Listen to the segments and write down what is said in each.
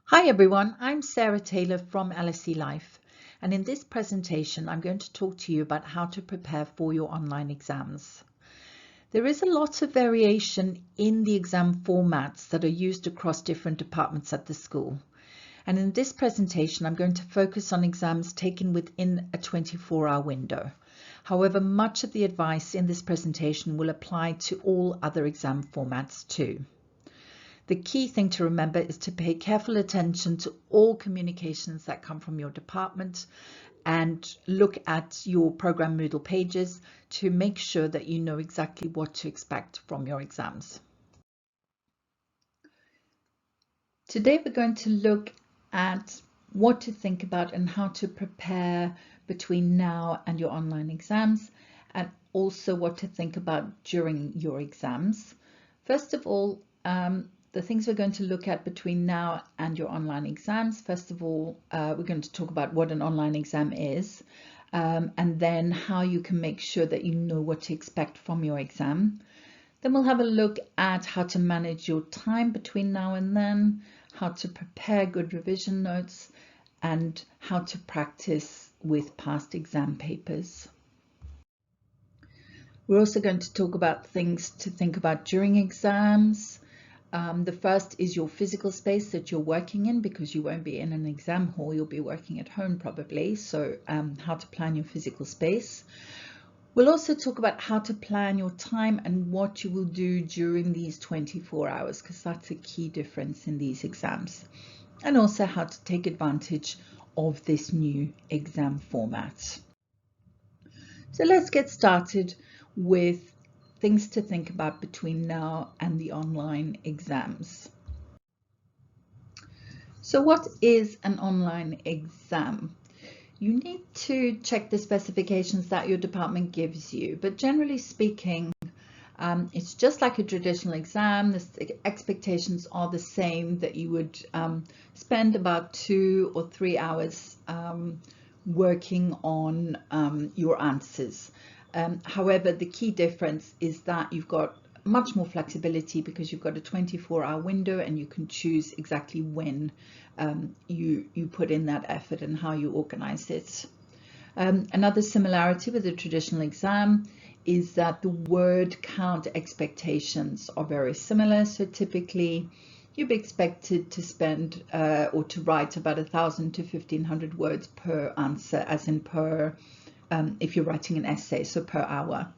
Hi everyone, I'm Sarah Taylor from LSE Life, and in this presentation I'm going to talk to you about how to prepare for your online exams. There is a lot of variation in the exam formats that are used across different departments at the school, and in this presentation I'm going to focus on exams taken within a 24-hour window. However, much of the advice in this presentation will apply to all other exam formats too. The key thing to remember is to pay careful attention to all communications that come from your department and look at your program Moodle pages to make sure that you know exactly what to expect from your exams. Today we're going to look at what to think about and how to prepare between now and your online exams, and also what to think about during your exams. First of all, the things we're going to look at between now and your online exams. First of all, we're going to talk about what an online exam is, and then how you can make sure that you know what to expect from your exam. Then we'll have a look at how to manage your time between now and then, how to prepare good revision notes, and how to practice with past exam papers. We're also going to talk about things to think about during exams. The first is your physical space that you're working in, because you won't be in an exam hall, you'll be working at home probably. So how to plan your physical space. We'll also talk about how to plan your time and what you will do during these 24 hours, because that's a key difference in these exams. And also how to take advantage of this new exam format. So let's get started with things to think about between now and the online exams. So what is an online exam? You need to check the specifications that your department gives you, but generally speaking, it's just like a traditional exam. The expectations are the same, that you would spend about 2 or 3 hours working on your answers. However, the key difference is that you've got much more flexibility, because you've got a 24-hour window and you can choose exactly when you put in that effort and how you organize it. Another similarity with the traditional exam is that the word count expectations are very similar. So typically you'd be expected to spend or to write about 1,000 to 1,500 words per answer, as in per if you're writing an essay, so per hour.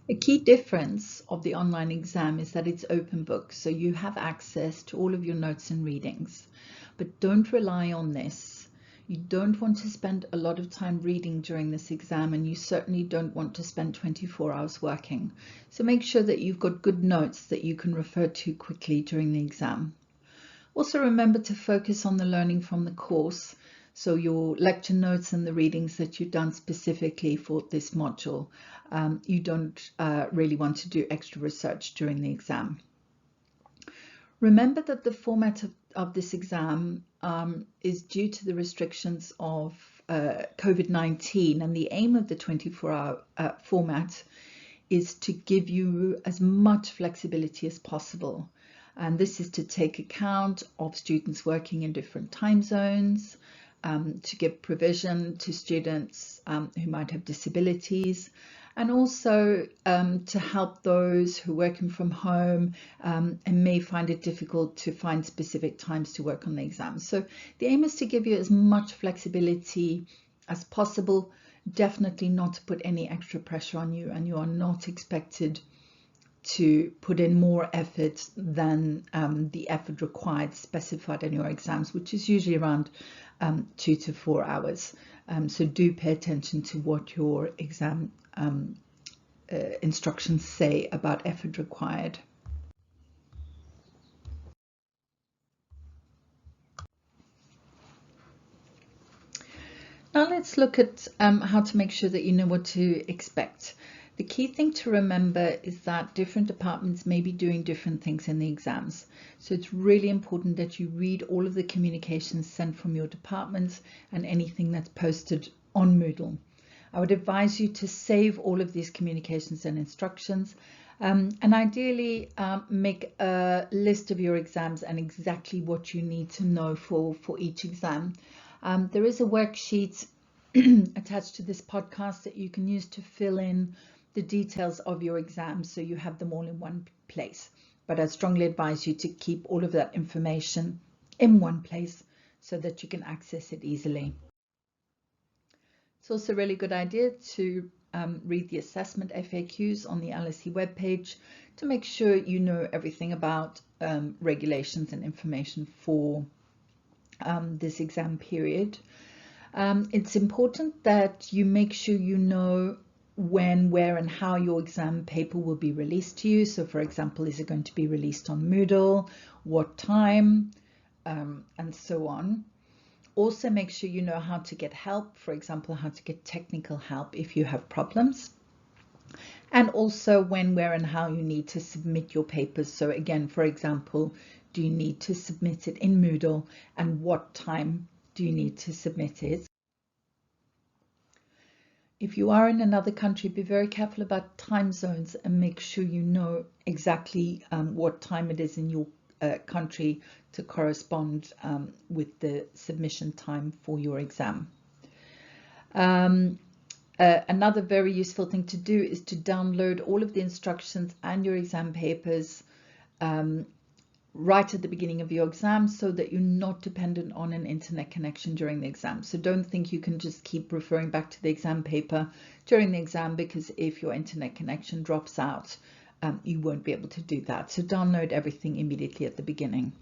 A key difference of the online exam is that it's open book, so you have access to all of your notes and readings, but don't rely on this. You don't want to spend a lot of time reading during this exam, and you certainly don't want to spend 24 hours working. So make sure that you've got good notes that you can refer to quickly during the exam. Also remember to focus on the learning from the course. So your lecture notes and the readings that you've done specifically for this module. You don't really want to do extra research during the exam. Remember that the format of this exam is due to the restrictions of COVID-19, and the aim of the 24-hour format is to give you as much flexibility as possible. And this is to take account of students working in different time zones, to give provision to students who might have disabilities, and also to help those who are working from home and may find it difficult to find specific times to work on the exam. So the aim is to give you as much flexibility as possible, definitely not to put any extra pressure on you, and you are not expected to put in more effort than the effort required specified in your exams, which is usually around 2 to 4 hours. So do pay attention to what your exam instructions say about effort required. Now let's look at how to make sure that you know what to expect. The key thing to remember is that different departments may be doing different things in the exams. So it's really important that you read all of the communications sent from your departments and anything that's posted on Moodle. I would advise you to save all of these communications and instructions And ideally, make a list of your exams and exactly what you need to know for each exam. There is a worksheet attached to this podcast that you can use to fill in the details of your exams so you have them all in one place. But I strongly advise you to keep all of that information in one place so that you can access it easily. It's also a really good idea to read the assessment FAQs on the LSE webpage to make sure you know everything about regulations and information for this exam period. It's important that you make sure you know when, where, and how your exam paper will be released to you. So, for example, is it going to be released on Moodle, what time, and so on. Also, make sure you know how to get help, for example, how to get technical help if you have problems. And also when, where, and how you need to submit your papers. So again, for example, do you need to submit it in Moodle, and what time do you need to submit it? If you are in another country, be very careful about time zones and make sure you know exactly what time it is in your country to correspond with the submission time for your exam. Another very useful thing to do is to download all of the instructions and your exam papers right at the beginning of your exam so that you're not dependent on an internet connection during the exam. So don't think you can just keep referring back to the exam paper during the exam, because if your internet connection drops out, you won't be able to do that. So download everything immediately at the beginning.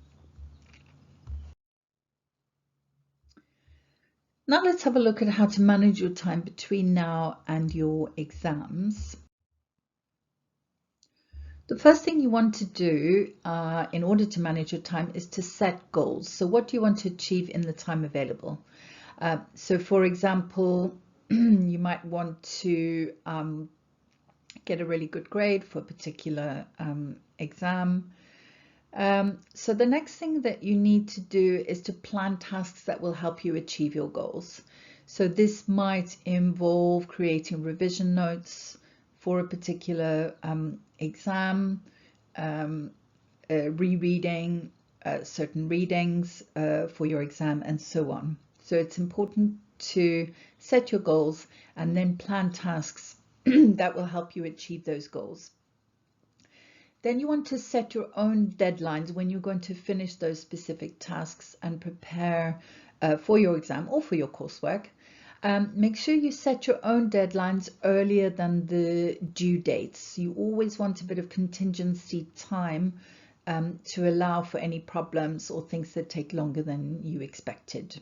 Now let's have a look at how to manage your time between now and your exams. The first thing you want to do in order to manage your time is to set goals. So what do you want to achieve in the time available? So for example, you might want to get a really good grade for a particular exam. So the next thing that you need to do is to plan tasks that will help you achieve your goals. So this might involve creating revision notes for a particular exam, rereading certain readings for your exam, and so on. So it's important to set your goals and then plan tasks that will help you achieve those goals. Then you want to set your own deadlines when you're going to finish those specific tasks and prepare for your exam or for your coursework. Make sure you set your own deadlines earlier than the due dates. You always want a bit of contingency time to allow for any problems or things that take longer than you expected.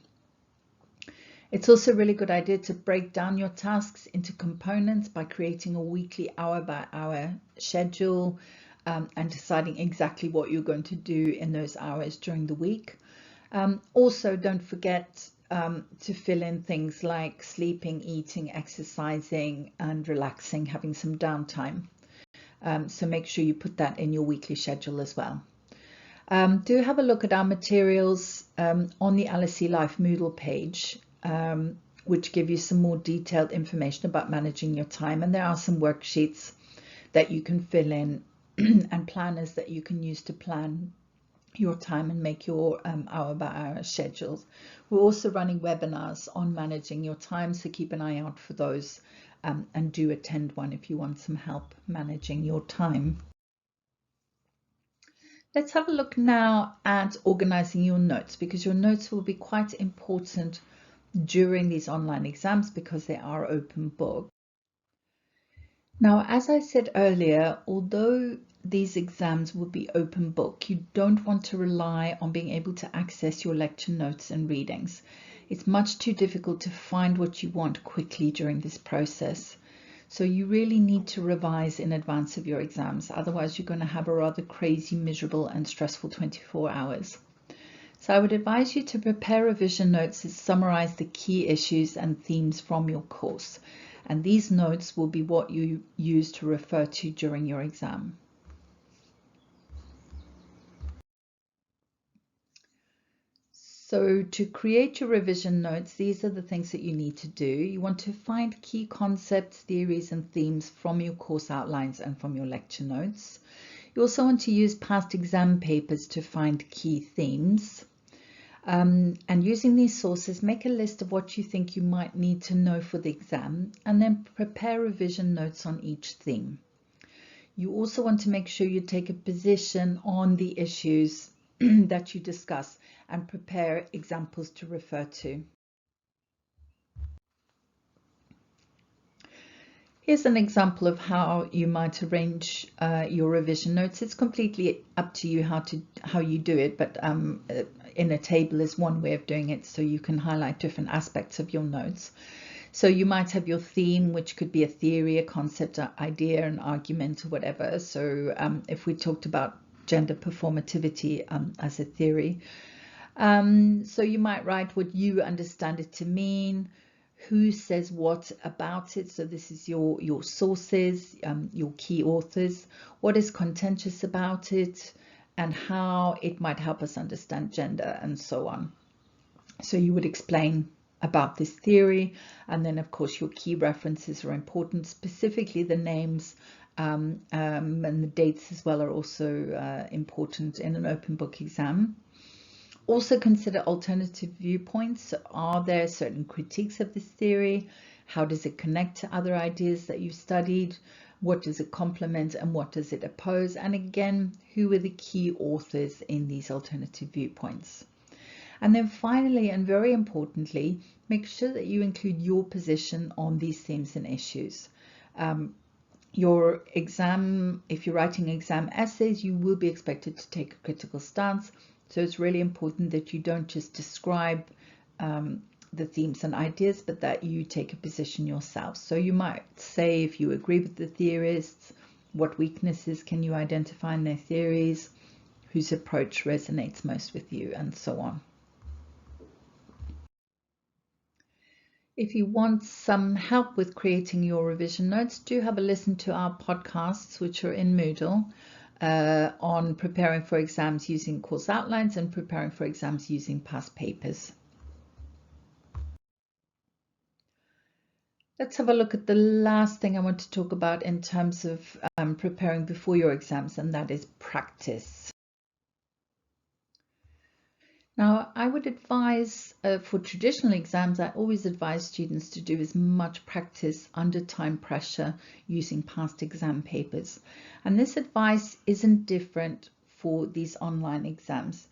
It's also a really good idea to break down your tasks into components by creating a weekly hour-by-hour schedule and deciding exactly what you're going to do in those hours during the week. Also, don't forget to fill in things like sleeping, eating, exercising, and relaxing, having some downtime. So make sure you put that in your weekly schedule as well. Do have a look at our materials on the LSE Life Moodle page, which give you some more detailed information about managing your time. And there are some worksheets that you can fill in and planners that you can use to plan your time and make your hour-by-hour schedules. We're also running webinars on managing your time, so keep an eye out for those and do attend one if you want some help managing your time. Let's have a look now at organizing your notes, because your notes will be quite important during these online exams because they are open book. Now, as I said earlier, although these exams will be open book, you don't want to rely on being able to access your lecture notes and readings. It's much too difficult to find what you want quickly during this process. So you really need to revise in advance of your exams. Otherwise, you're going to have a rather crazy, miserable, and stressful 24 hours. So I would advise you to prepare revision notes that summarize the key issues and themes from your course. And these notes will be what you use to refer to during your exam. So to create your revision notes, these are the things that you need to do. You want to find key concepts, theories, and themes from your course outlines and from your lecture notes. You also want to use past exam papers to find key themes. And using these sources, make a list of what you think you might need to know for the exam, and then prepare revision notes on each theme. You also want to make sure you take a position on the issues that you discuss and prepare examples to refer to. Here's an example of how you might arrange your revision notes. It's completely up to you how you do it, but in a table is one way of doing it, so you can highlight different aspects of your notes. So you might have your theme, which could be a theory, a concept, an idea, an argument, or whatever. So if we talked about gender performativity as a theory, so you might write what you understand it to mean, who says what about it. So this is your sources, your key authors, what is contentious about it, and how it might help us understand gender, and so on. So you would explain about this theory, and then of course your key references are important, specifically the names and the dates as well are also important in an open book exam. Also consider alternative viewpoints. Are there certain critiques of this theory? How does it connect to other ideas that you've studied? What does it complement and what does it oppose? And again, who are the key authors in these alternative viewpoints? And then finally, and very importantly, make sure that you include your position on these themes and issues. Your exam, if you're writing exam essays, you will be expected to take a critical stance. So it's really important that you don't just describe the themes and ideas, but that you take a position yourself. So you might say, if you agree with the theorists, what weaknesses can you identify in their theories, whose approach resonates most with you, and so on. If you want some help with creating your revision notes, do have a listen to our podcasts, which are in Moodle, on preparing for exams using course outlines and preparing for exams using past papers. Let's have a look at the last thing I want to talk about in terms of preparing before your exams, and that is practice. Now, I would advise for traditional exams, I always advise students to do as much practice under time pressure using past exam papers. And this advice isn't different for these online exams.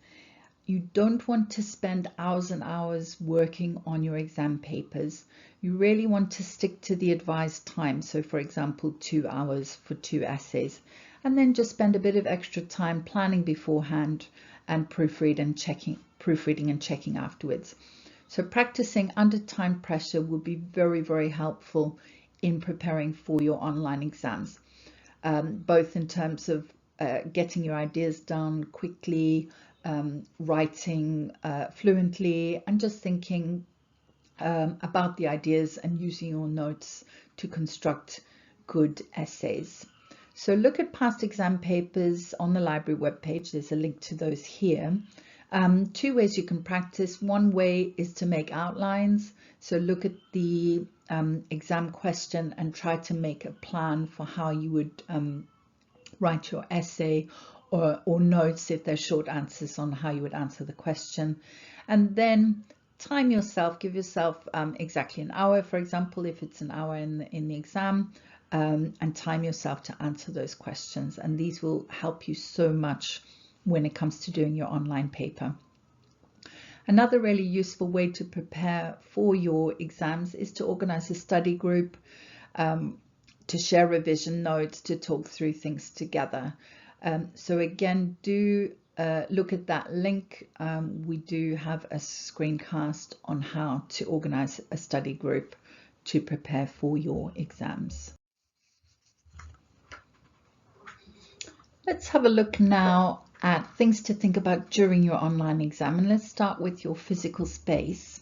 You don't want to spend hours and hours working on your exam papers. You really want to stick to the advised time. So for example, 2 hours for 2 essays, and then just spend a bit of extra time planning beforehand and proofreading and checking afterwards. So practicing under time pressure will be very, very helpful in preparing for your online exams, both in terms of getting your ideas down quickly, writing fluently, and just thinking about the ideas and using your notes to construct good essays. So look at past exam papers on the library webpage. There's a link to those here. 2 ways you can practice. One way is to make outlines. So look at the exam question and try to make a plan for how you would write your essay, or notes if they're short answers on how you would answer the question. And then time yourself, give yourself exactly an hour, for example, if it's an hour in the exam, and time yourself to answer those questions. And these will help you so much when it comes to doing your online paper. Another really useful way to prepare for your exams is to organize a study group, to share revision notes, to talk through things together. So again, do look at that link. We do have a screencast on how to organize a study group to prepare for your exams. Let's have a look now at things to think about during your online exam, and let's start with your physical space.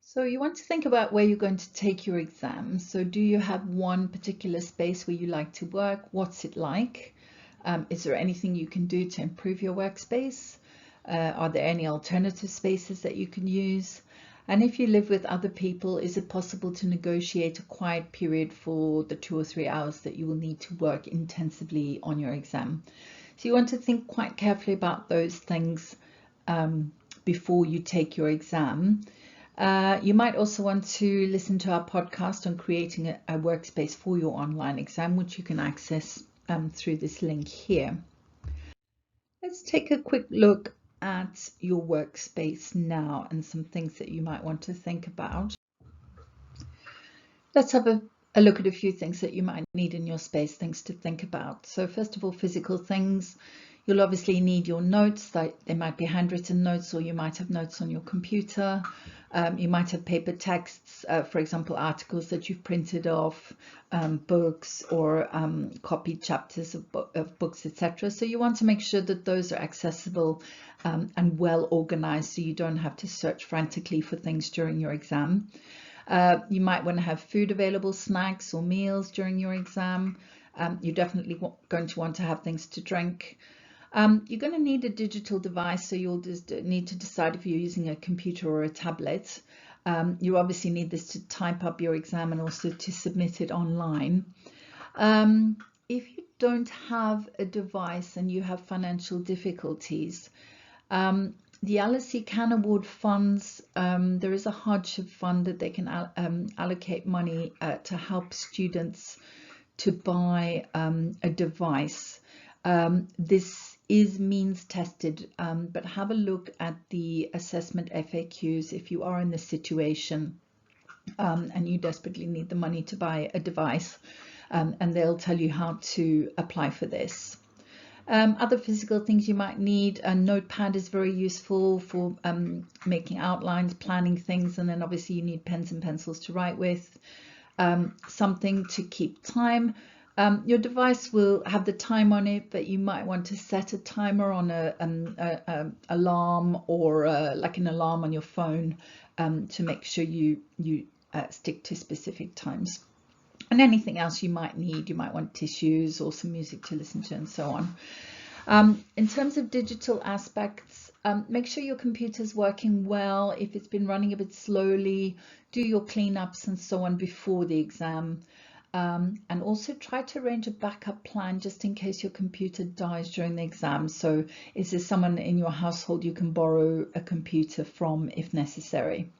So you want to think about where you're going to take your exam. So do you have one particular space where you like to work? What's it like? Is there anything you can do to improve your workspace? Are there any alternative spaces that you can use? And if you live with other people, is it possible to negotiate a quiet period for the 2 or 3 hours that you will need to work intensively on your exam? So you want to think quite carefully about those things before you take your exam. You might also want to listen to our podcast on creating a workspace for your online exam, which you can access through this link here. Let's take a quick look at your workspace now and some things that you might want to think about. Let's have a look at a few things that you might need in your space, things to think about. So first of all, physical things. You'll obviously need your notes. They might be handwritten notes, or you might have notes on your computer. You might have paper texts, for example, articles that you've printed off, books, or copied chapters of books, etc. So you want to make sure that those are accessible and well organized, so you don't have to search frantically for things during your exam. You might want to have food available, snacks or meals during your exam. You're definitely going to want to have things to drink. You're going to need a digital device, so you'll just need to decide if you're using a computer or a tablet. You obviously need this to type up your exam and also to submit it online. If you don't have a device and you have financial difficulties, the LSE can award funds. There is a hardship fund that they can allocate money to help students to buy a device. This is means tested, but have a look at the assessment FAQs if you are in this situation and you desperately need the money to buy a device, and they'll tell you how to apply for this. Other physical things you might need, a notepad is very useful for making outlines, planning things, and then obviously you need pens and pencils to write with. Something to keep time. Your device will have the time on it, but you might want to set a timer on a alarm or like an alarm on your phone to make sure you stick to specific times. And anything else you might need, you might want tissues or some music to listen to and so on. In terms of digital aspects, make sure your computer's working well. If it's been running a bit slowly, do your cleanups and so on before the exam. And also try to arrange a backup plan just in case your computer dies during the exam. So is there someone in your household you can borrow a computer from if necessary?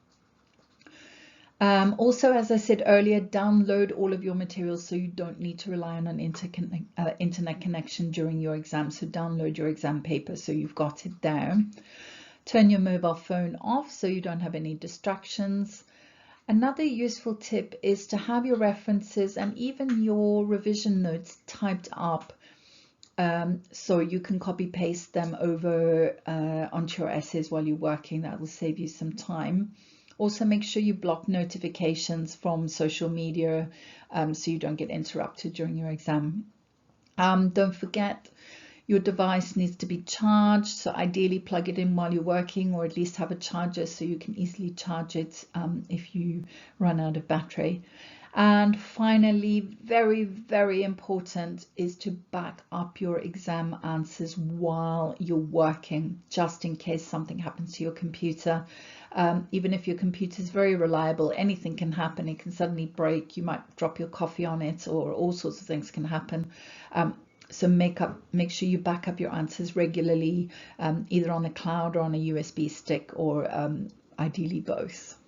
Also, as I said earlier, download all of your materials so you don't need to rely on an internet connection during your exam. So download your exam paper so you've got it there. Turn your mobile phone off so you don't have any distractions. Another useful tip is to have your references and even your revision notes typed up so you can copy paste them over onto your essays while you're working. That will save you some time. Also make sure you block notifications from social media so you don't get interrupted during your exam. Don't forget, your device needs to be charged, so ideally plug it in while you're working, or at least have a charger so you can easily charge it if you run out of battery. And finally, very, very important is to back up your exam answers while you're working, just in case something happens to your computer. Even if your computer is very reliable, anything can happen. It can suddenly break, you might drop your coffee on it, or all sorts of things can happen. So make sure you back up your answers regularly, either on the cloud or on a USB stick, or ideally both.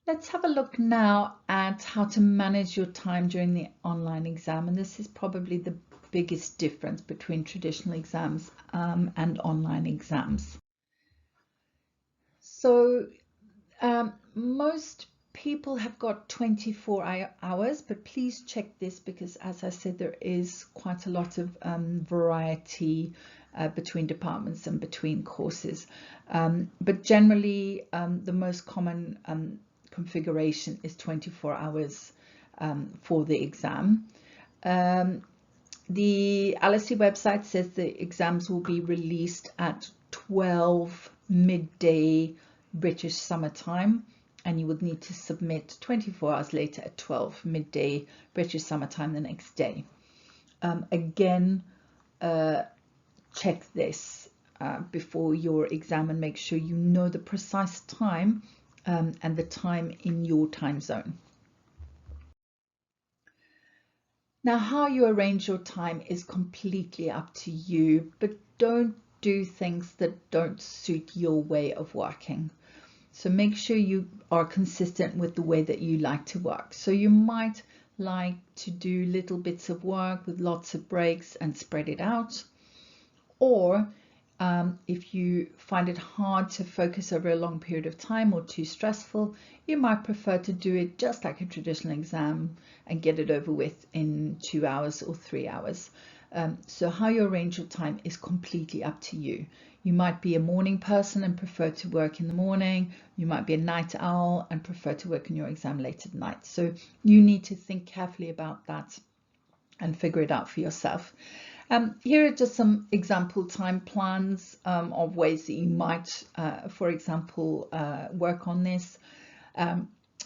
Let's have a look now at how to manage your time during the online exam. And this is probably the biggest difference between traditional exams and online exams. So most people have got 24 hours, but please check this because, as I said, there is quite a lot of variety between departments and between courses. But generally, the most common configuration is 24 hours for the exam. The LSE website says the exams will be released at 12 midday British summertime, and you would need to submit 24 hours later at 12 midday British summertime the next day. Again, check this before your exam and make sure you know the precise time and the time in your time zone. Now, how you arrange your time is completely up to you, but don't do things that don't suit your way of working. So make sure you are consistent with the way that you like to work. So you might like to do little bits of work with lots of breaks and spread it out. Or if you find it hard to focus over a long period of time or too stressful, you might prefer to do it just like a traditional exam and get it over with in 2 hours or 3 hours. So how you arrange your time is completely up to you. You might be a morning person and prefer to work in the morning. You might be a night owl and prefer to work on your exam late at night. So you need to think carefully about that and figure it out for yourself. Here are just some example time plans of ways that you might, for example, work on this.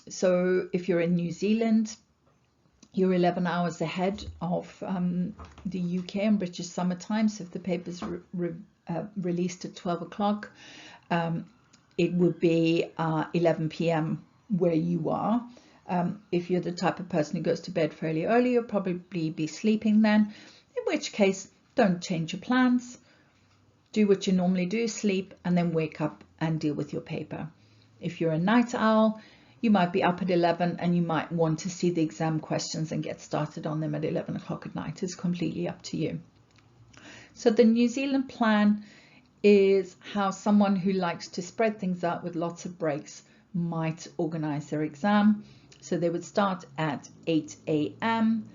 So if you're in New Zealand, you're 11 hours ahead of the UK and British summer time. So if the paper's released at 12 o'clock, it would be 11 p.m. where you are. If you're the type of person who goes to bed fairly early, you'll probably be sleeping then, in which case don't change your plans. Do what you normally do, sleep, and then wake up and deal with your paper. If you're a night owl, you might be up at 11 and you might want to see the exam questions and get started on them at 11 o'clock at night. It's completely up to you. So the New Zealand plan is how someone who likes to spread things out with lots of breaks might organize their exam. So they would start at 8 a.m.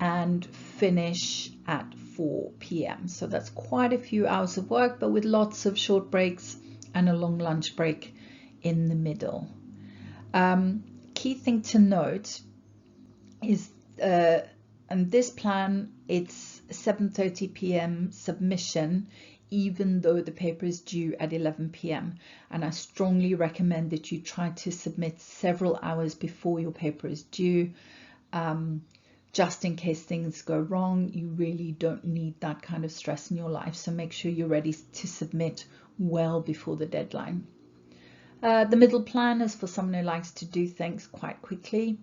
and finish at 4 p.m. So that's quite a few hours of work, but with lots of short breaks and a long lunch break in the middle. Key thing to note is, and this plan, it's 7:30 p.m. submission, even though the paper is due at 11 p.m. And I strongly recommend that you try to submit several hours before your paper is due. Just in case things go wrong, you really don't need that kind of stress in your life. So make sure you're ready to submit well before the deadline. The middle plan is for someone who likes to do things quite quickly.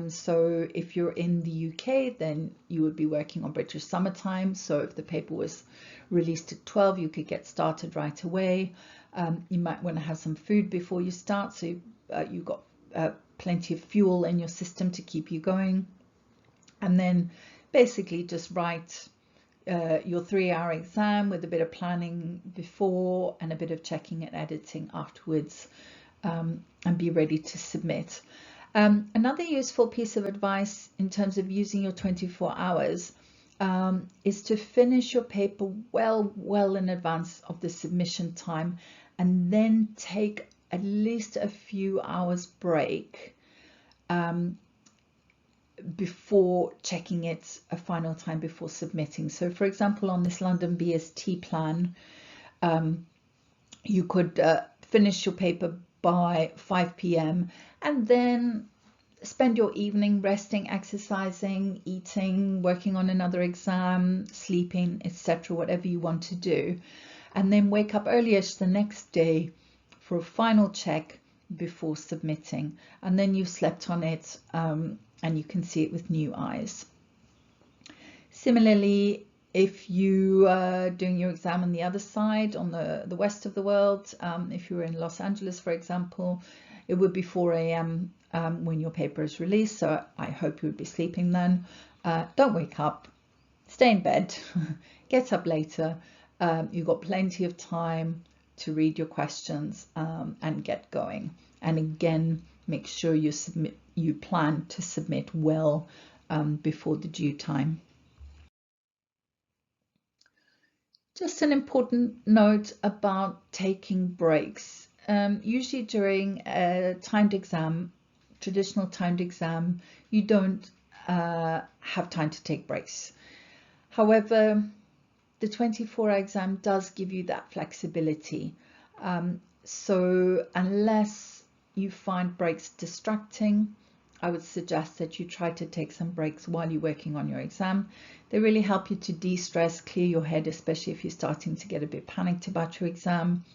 So if you're in the UK, then you would be working on British summertime. So if the paper was released at 12, you could get started right away. You might want to have some food before you start, so you've got plenty of fuel in your system to keep you going. And then basically just write your 3-hour exam with a bit of planning before and a bit of checking and editing afterwards, and be ready to submit. Another useful piece of advice in terms of using your 24 hours is to finish your paper well in advance of the submission time, and then take at least a few hours break before checking it a final time before submitting. So for example, on this London BST plan, you could finish your paper by 5 p.m. and then spend your evening resting, exercising, eating, working on another exam, sleeping, etc., whatever you want to do, and then wake up earliest the next day for a final check before submitting, and then you've slept on it and you can see it with new eyes. Similarly, if you are doing your exam on the other side, on the west of the world, if you're in Los Angeles, for example, it would be 4 a.m. When your paper is released, so I hope you would be sleeping then. Don't wake up, stay in bed, get up later. You've got plenty of time to read your questions and get going. And again, make sure you plan to submit well before the due time. Just an important note about taking breaks. Usually during a timed exam, traditional timed exam, you don't have time to take breaks. However, the 24-hour exam does give you that flexibility. So unless you find breaks distracting, I would suggest that you try to take some breaks while you're working on your exam. They really help you to de-stress, clear your head, especially if you're starting to get a bit panicked about your exam.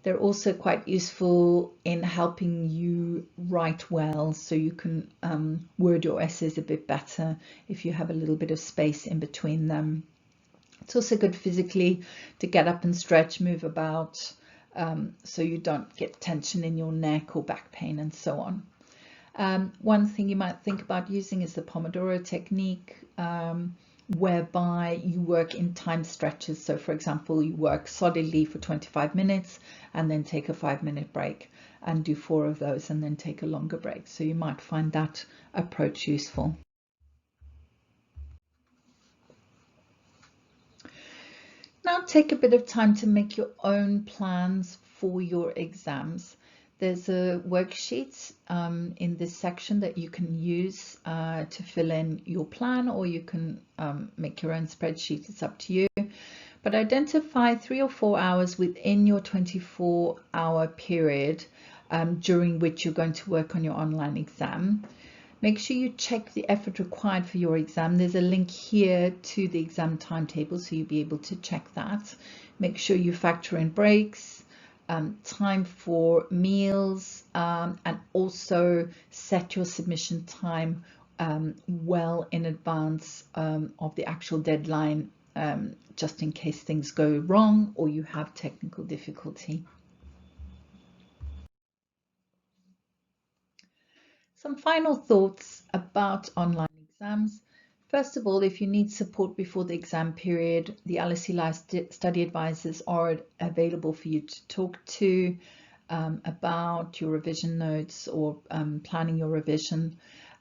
They're also quite useful in helping you write well, so you can word your essays a bit better if you have a little bit of space in between them. It's also good physically to get up and stretch, move about, so you don't get tension in your neck or back pain and so on. One thing you might think about using is the Pomodoro technique, whereby you work in time stretches. So for example, you work solidly for 25 minutes and then take a 5-minute break and do 4 of those and then take a longer break. So you might find that approach useful. Now take a bit of time to make your own plans for your exams. There's a worksheet in this section that you can use to fill in your plan, or you can make your own spreadsheet. It's up to you. But identify 3 or 4 hours within your 24-hour period during which you're going to work on your online exam. Make sure you check the effort required for your exam. There's a link here to the exam timetable, so you'll be able to check that. Make sure you factor in breaks, time for meals, and also set your submission time well in advance of the actual deadline, just in case things go wrong or you have technical difficulty. Some final thoughts about online exams. First of all, if you need support before the exam period, the LSE Live study advisors are available for you to talk to about your revision notes or planning your revision.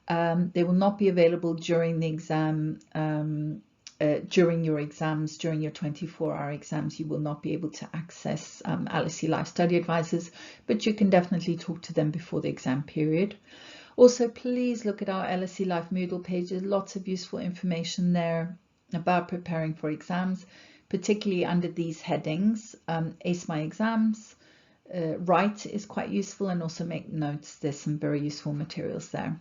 They will not be available during the exam, during your exams, during your 24-hour exams. You will not be able to access LSE Live study advisors, but you can definitely talk to them before the exam period. Also, please look at our LSE Live Moodle pages. Lots of useful information there about preparing for exams, particularly under these headings. Ace My Exams, Write is quite useful, and also Make Notes. There's some very useful materials there.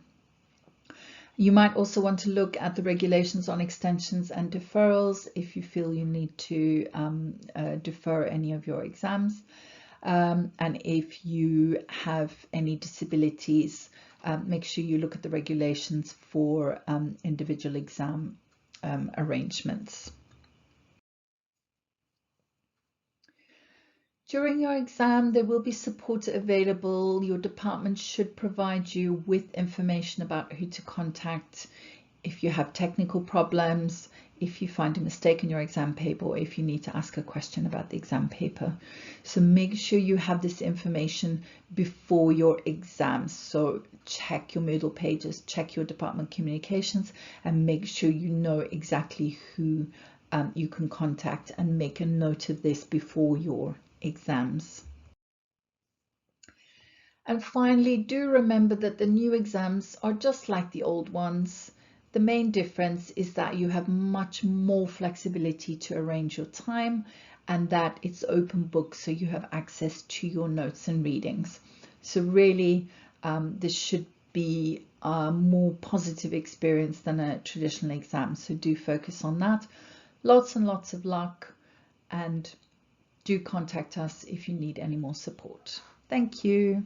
You might also want to look at the regulations on extensions and deferrals if you feel you need to defer any of your exams. And if you have any disabilities, make sure you look at the regulations for individual exam arrangements. During your exam, there will be support available. Your department should provide you with information about who to contact if you have technical problems, if you find a mistake in your exam paper, or if you need to ask a question about the exam paper. So make sure you have this information before your exams. So check your Moodle pages, check your department communications, and make sure you know exactly who you can contact, and make a note of this before your exams. And finally, do remember that the new exams are just like the old ones. The main difference is that you have much more flexibility to arrange your time, and that it's open book, so you have access to your notes and readings. So really, this should be a more positive experience than a traditional exam. So do focus on that. Lots and lots of luck, and do contact us if you need any more support. Thank you.